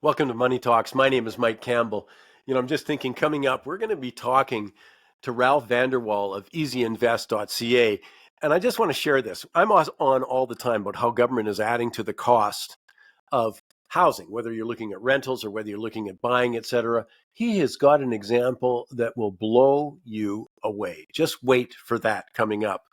Welcome to Money Talks. My name is Mike Campbell. I'm just thinking coming up, we're going to be talking to Ralph Vanderwall of easyinvest.ca. And I just want to share this. I'm on all the time about how government is adding to the cost of housing, whether you're looking at rentals or whether you're looking at buying, etc. He has got an example that will blow you away. Just wait for that coming up.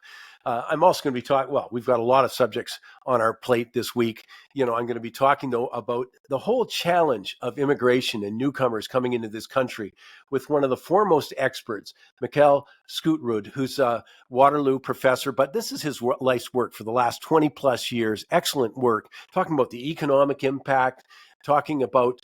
I'm also going to be talking, we've got a lot of subjects on our plate this week. I'm going to be talking, though, about the whole challenge of immigration and newcomers coming into this country with one of the foremost experts, Mikhail Skootrud, who's a Waterloo professor, but this is his life's work for the last 20 plus years. Excellent work, talking about the economic impact, talking about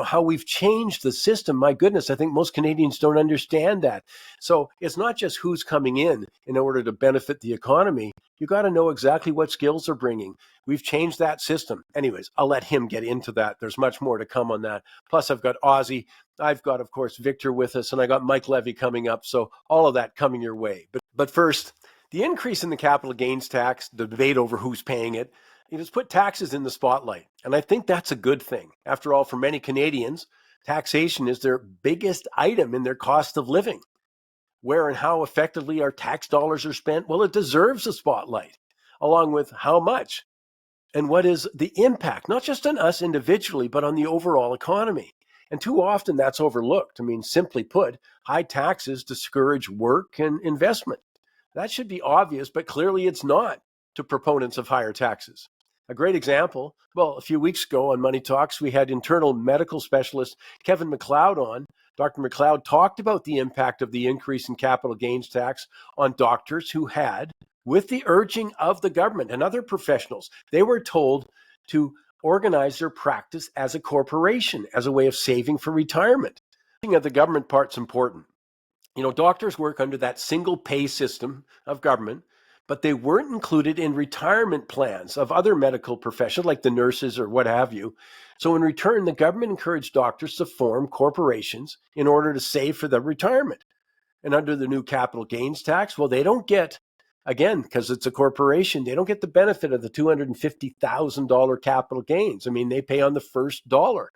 how we've changed the system. My goodness, I think most Canadians don't understand that. So it's not just who's coming in order to benefit the economy. You got to know exactly what skills they're bringing. We've changed that system. Anyways, I'll let him get into that. There's much more to come on that. Plus, I've got Ozzy. I've got, of course, Victor with us, and I got Mike Levy coming up. So all of that coming your way. But first, the increase in the capital gains tax, the debate over who's paying it, has put taxes in the spotlight. And I think that's a good thing. After all, for many Canadians, taxation is their biggest item in their cost of living. Where and how effectively our tax dollars are spent, well, it deserves a spotlight, along with how much and what is the impact, not just on us individually, but on the overall economy. And too often that's overlooked. Simply put, high taxes discourage work and investment. That should be obvious, but clearly it's not to proponents of higher taxes. A great example, a few weeks ago on Money Talks, we had internal medical specialist Kevin MacLeod on. Dr. MacLeod talked about the impact of the increase in capital gains tax on doctors who had, with the urging of the government and other professionals, they were told to organize their practice as a corporation, as a way of saving for retirement. The government part's important. Doctors work under that single pay system of government, but they weren't included in retirement plans of other medical professions like the nurses or what have you. So in return, the government encouraged doctors to form corporations in order to save for their retirement. And under the new capital gains tax, they don't get, again, because it's a corporation, they don't get the benefit of the $250,000 capital gains. They pay on the first dollar.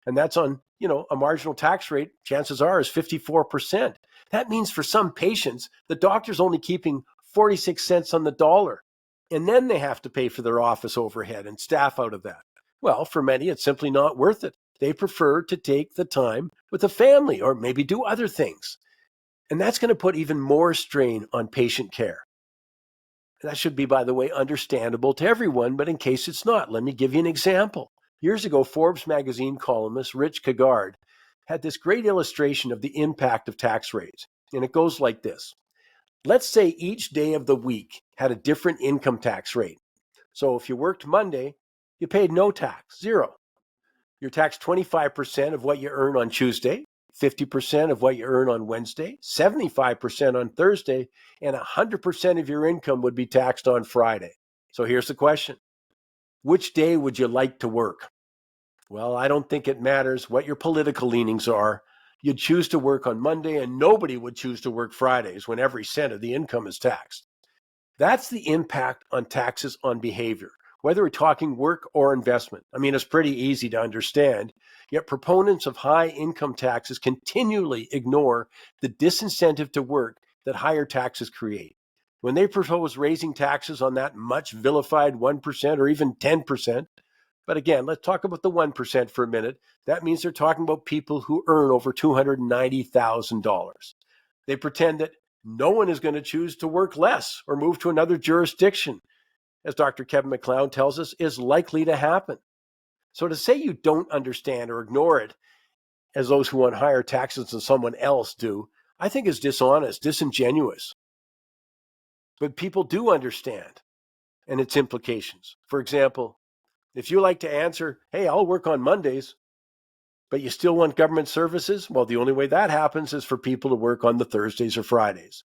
And that's on, a marginal tax rate, chances are, is 54%. That means for some patients, the doctor's only keeping 46 cents on the dollar. And then they have to pay for their office overhead and staff out of that. Well, for many, it's simply not worth it. They prefer to take the time with the family or maybe do other things. And that's going to put even more strain on patient care. That should be, by the way, understandable to everyone, but in case it's not, let me give you an example. Years ago, Forbes magazine columnist Rich Kagard had this great illustration of the impact of tax rates. And it goes like this. Let's say each day of the week had a different income tax rate. So if you worked Monday, you paid no tax, zero. You're taxed 25% of what you earn on Tuesday, 50% of what you earn on Wednesday, 75% on Thursday, and 100% of your income would be taxed on Friday. So here's the question. Which day would you like to work? Well, I don't think it matters what your political leanings are. You'd choose to work on Monday, and nobody would choose to work Fridays when every cent of the income is taxed. That's the impact on taxes on behavior, whether we're talking work or investment. It's pretty easy to understand, yet proponents of high income taxes continually ignore the disincentive to work that higher taxes create. When they propose raising taxes on that much vilified 1% or even 10%, but again, let's talk about the 1% for a minute. That means they're talking about people who earn over $290,000. They pretend that no one is going to choose to work less or move to another jurisdiction, as Dr. Kevin MacLeod tells us, is likely to happen. So to say you don't understand or ignore it as those who want higher taxes than someone else do, I think is dishonest, disingenuous. But people do understand and its implications. For example, if you like to answer, hey, I'll work on Mondays, but you still want government services, well, the only way that happens is for people to work on the Thursdays or Fridays.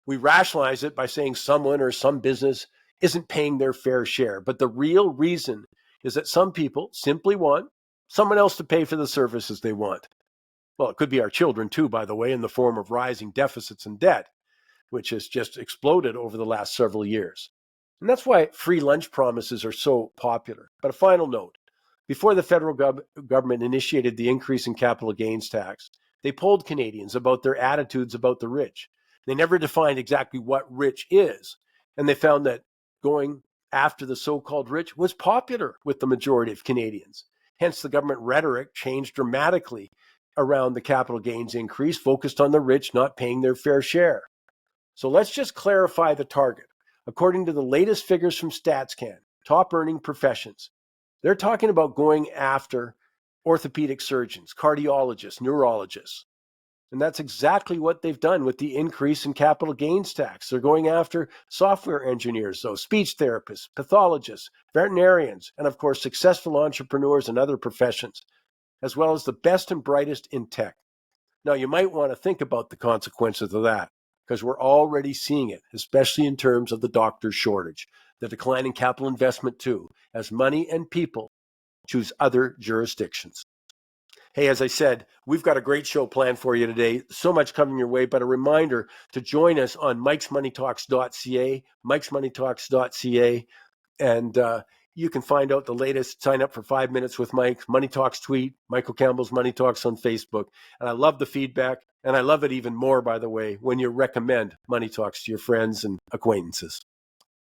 We rationalize it by saying someone or some business isn't paying their fair share. But the real reason is that some people simply want someone else to pay for the services they want. Well, it could be our children too, by the way, in the form of rising deficits and debt, which has just exploded over the last several years. And that's why free lunch promises are so popular. But a final note, Before the federal government initiated the increase in capital gains tax, they polled Canadians about their attitudes about the rich. They never defined exactly what rich is, and they found that going after the so-called rich was popular with the majority of Canadians. Hence, the government rhetoric changed dramatically around the capital gains increase, focused on the rich not paying their fair share. So let's just clarify the target. According to the latest figures from StatsCan, top earning professions, they're talking about going after orthopedic surgeons, cardiologists, neurologists. And that's exactly what they've done with the increase in capital gains tax. They're going after software engineers, though, speech therapists, pathologists, veterinarians, and of course, successful entrepreneurs and other professions, as well as the best and brightest in tech. Now, you might want to think about the consequences of that, because we're already seeing it, especially in terms of the doctor shortage, the decline in capital investment too, as money and people choose other jurisdictions. Hey, as I said, we've got a great show planned for you today. So much coming your way, but a reminder to join us on mikesmoneytalks.ca, mikesmoneytalks.ca, and you can find out the latest. Sign up for 5 Minutes with Mike, Money Talks tweet, Michael Campbell's Money Talks on Facebook. And I love the feedback, and I love it even more, by the way, when you recommend Money Talks to your friends and acquaintances.